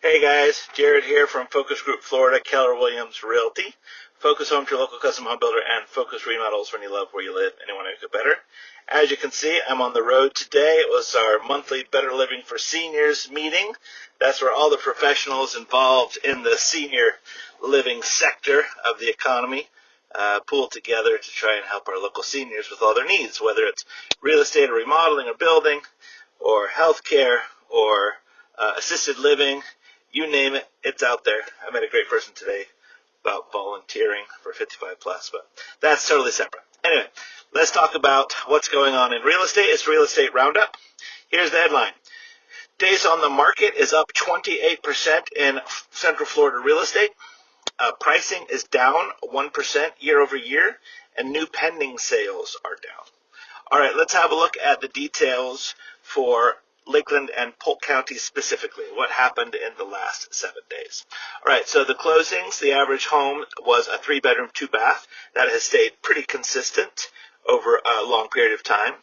Hey guys, Jared here from Focus Group Florida, Keller Williams Realty. Focus Home to your local custom home builder and Focus Remodels when you love where you live and you want to make it better. As you can see, I'm on the road today. It was our monthly Better Living for Seniors meeting. That's where all the professionals involved in the senior living sector of the economy pooled together to try and help our local seniors with all their needs, whether it's real estate or remodeling or building or health care or assisted living. You name it, it's out there. I met a great person today about volunteering for 55 plus, but that's totally separate. Anyway, let's talk about what's going on in real estate. It's Real Estate Roundup. Here's the headline. Days on the market is up 28% in Central Florida real estate. Pricing is down 1% year over year, and new pending sales are down. All right, let's have a look at the details for Lakeland and Polk counties specifically. What happened in the last 7 days? All right, so the closings, the average home was a 3-bedroom, 2-bath. That has stayed pretty consistent over a long period of time.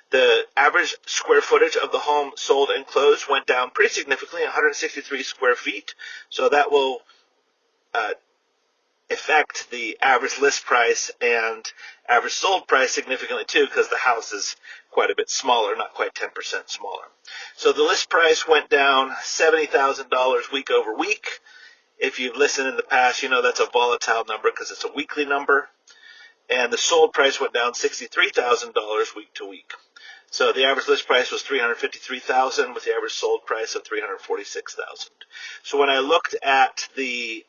The average square footage of the home sold and closed went down pretty significantly, 163 square feet. So that will affect the average list price and average sold price significantly too, because the house is quite a bit smaller, not quite 10% smaller. So the list price went down $70,000 week over week. If you've listened in the past, you know that's a volatile number because it's a weekly number. And the sold price went down $63,000 week to week. So the average list price was $353,000 with the average sold price of $346,000. So when I looked at the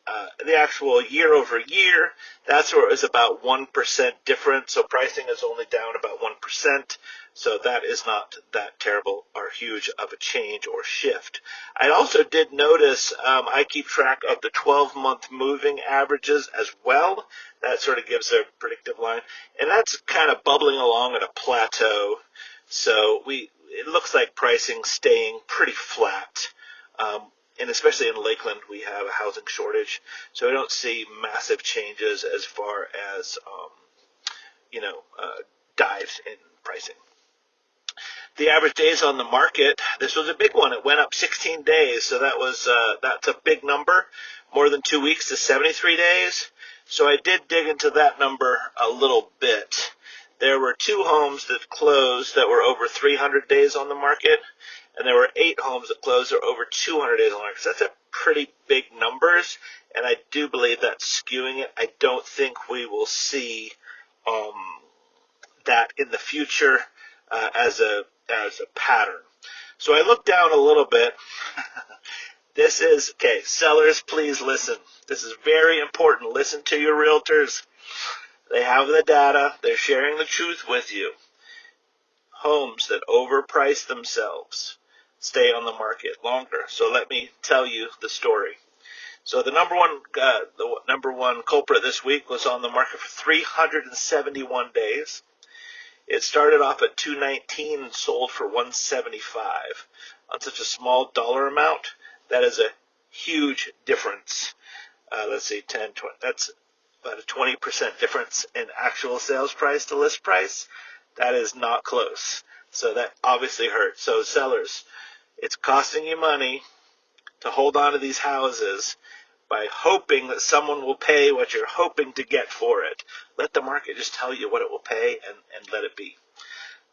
actual year over year, that's where it was about 1% difference. So pricing is only down about 1%. So that is not that terrible or huge of a change or shift. I also did notice I keep track of the 12-month moving averages as well. That sort of gives a predictive line. And that's kind of bubbling along at a plateau. So it looks like pricing staying pretty flat. And especially in Lakeland, we have a housing shortage. So we don't see massive changes as far as, dives in pricing. The average days on the market, this was a big one. It went up 16 days, so that's a big number, more than 2 weeks to 73 days. So I did dig into that number a little bit. There were 2 homes that closed that were over 300 days on the market, and there were 8 homes that closed that were over 200 days on the market. So that's a pretty big numbers, and I do believe that's skewing it. I don't think we will see that in the future as a pattern. So I looked down a little bit. This is, okay, sellers, please listen. This is very important. Listen to your realtors. They have the data. They're sharing the truth with you. Homes that overprice themselves stay on the market longer. So let me tell you the story. So the number one culprit this week was on the market for 371 days. It started off at $219 and sold for $175. On such a small dollar amount, that is a huge difference. Let's see, 10, 20, that's about a 20% difference in actual sales price to list price. That is not close. So that obviously hurts. So sellers, it's costing you money to hold on to these houses by hoping that someone will pay what you're hoping to get for it. Let the market just tell you what it will pay and let it be.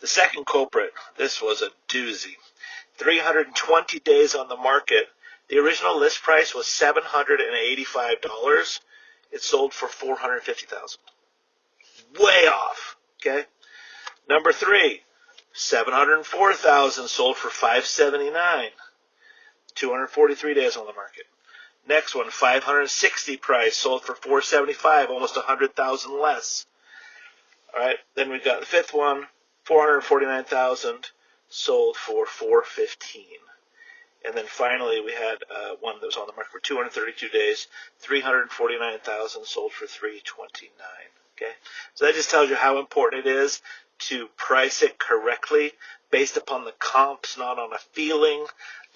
The second culprit, this was a doozy. 320 days on the market. The original list price was $785. It sold for $450,000. Way off, okay? Number 3, $704,000 sold for $579. 243 days on the market. Next one, $560 price, sold for $475, almost $100,000 less. All right, then we got the fifth one, $449,000, sold for $415. And then finally, we had one that was on the market for 232 days, $349,000, sold for $329. Okay, so that just tells you how important it is to price it correctly based upon the comps, not on a feeling,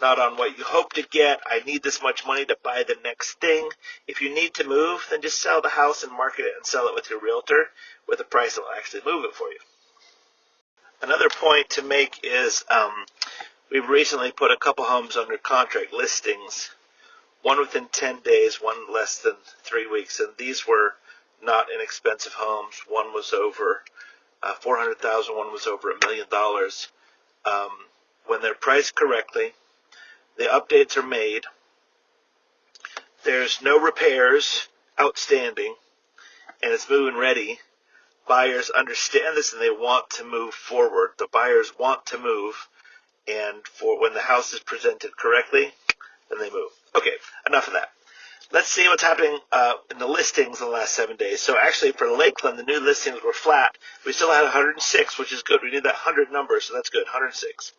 not on what you hope to get. I need this much money to buy the next thing. If you need to move, then just sell the house and market it and sell it with your realtor with a price that will actually move it for you. Another point to make is we've recently put a couple homes under contract listings one within 10 days, one less than 3 weeks. And these were not inexpensive homes. One was over $400,000, one was over $1 million. When they're priced correctly, the updates are made. There's no repairs outstanding, and it's move-in ready. Buyers understand this and they want to move forward. The buyers want to move, and for when the house is presented correctly, then they move. Okay, enough of that. Let's see what's happening in the listings in the last 7 days. So actually for Lakeland, the new listings were flat. We still had 106, which is good. We need that 100 number, so that's good, 106.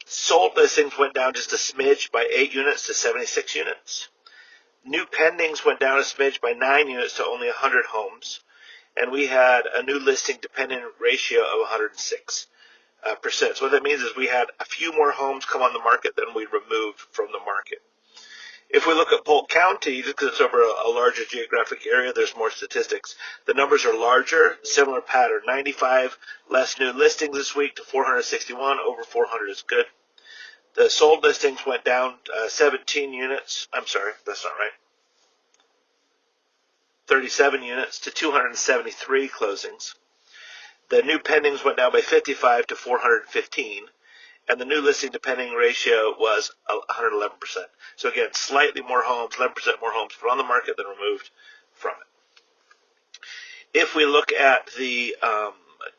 Sold listings went down just a smidge by 8 units to 76 units. New pendings went down a smidge by 9 units to only 100 homes. And we had a new listing dependent ratio of 106%. So what that means is we had a few more homes come on the market than we removed from the market. If we look at Polk County, just because it's over a larger geographic area, there's more statistics. The numbers are larger, similar pattern. 95 less new listings this week to 461. Over 400 is good. The sold listings went down 17 units. I'm sorry, that's not right. 37 units to 273 closings. The new pendings went down by 55 to 415. And the new listing to pending ratio was 111%. So again, slightly more homes, 11% more homes put on the market than removed from it. If we look at the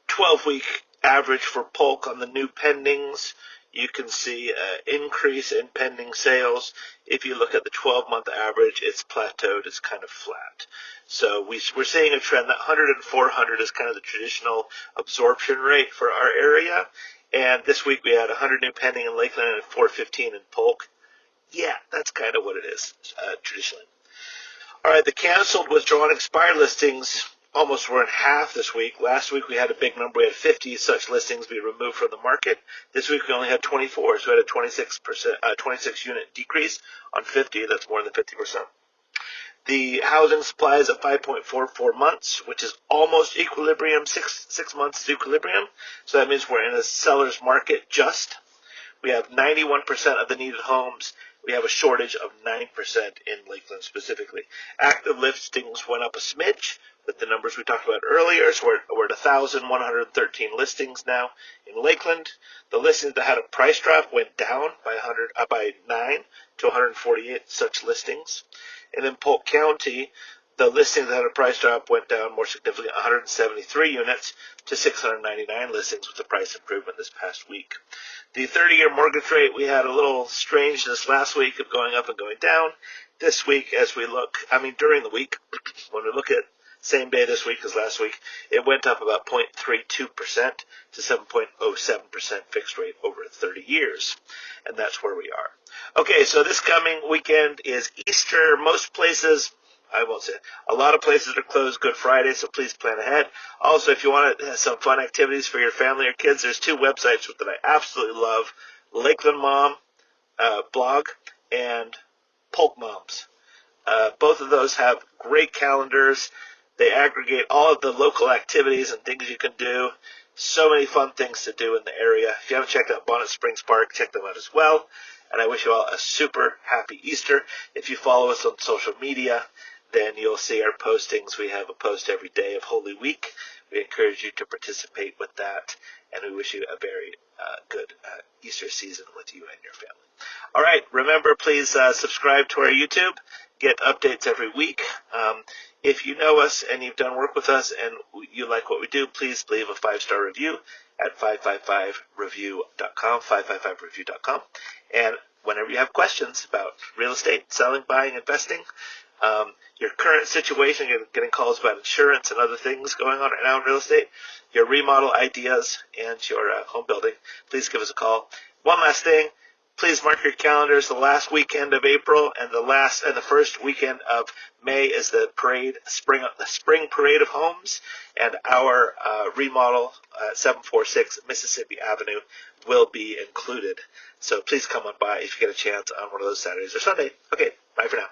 12-week average for Polk on the new pendings, you can see an increase in pending sales. If you look at the 12-month average, it's plateaued, it's kind of flat. So we're seeing a trend that 100 and 400 is kind of the traditional absorption rate for our area. And this week we had 100 new pending in Lakeland and 415 in Polk. Yeah, that's kind of what it is traditionally. All right, the canceled, withdrawn, expired listings almost were in half this week. Last week we had a big number. We had 50 such listings be removed from the market. This week we only had 24, so we had a 26 unit decrease on 50. That's more than 50%. The housing supply is at 5.44 months, which is almost equilibrium. Six months is equilibrium. So that means we're in a seller's market just. We have 91% of the needed homes. We have a shortage of 9% in Lakeland specifically. Active listings went up a smidge with the numbers we talked about earlier. So we're at 1,113 listings now in Lakeland. The listings that had a price drop went down by 9 to 148 such listings. And in Polk County, the listings that had a price drop went down more significantly, 173 units to 699 listings with the price improvement this past week. The 30-year mortgage rate, we had a little strangeness last week of going up and going down. This week, as we look, during the week, when we look at same day this week as last week, it went up about 0.32% to 7.07% fixed rate over 30 years. And that's where we are. Okay, so this coming weekend is Easter. Most places, I won't say it, a lot of places are closed Good Friday, so please plan ahead. Also, if you want to have some fun activities for your family or kids, there's 2 websites that I absolutely love, Lakeland Mom blog and Polk Moms. Both of those have great calendars. They aggregate all of the local activities and things you can do. So many fun things to do in the area. If you haven't checked out Bonnet Springs Park, check them out as well. And I wish you all a super happy Easter. If you follow us on social media, then you'll see our postings. We have a post every day of Holy Week. We encourage you to participate with that. And we wish you a very good Easter season with you and your family. All right, remember, please subscribe to our YouTube. Get updates every week. If you know us and you've done work with us and you like what we do, please leave a 5-star review at 555review.com, 555review.com. And whenever you have questions about real estate, selling, buying, investing, your current situation, you're getting calls about insurance and other things going on right now in real estate, your remodel ideas, and your home building, please give us a call. One last thing. Please mark your calendars. The last weekend of April and the first weekend of May is the spring parade of homes, and our remodel at 746 Mississippi Avenue will be included. So please come on by if you get a chance on one of those Saturdays or Sunday. Okay, bye for now.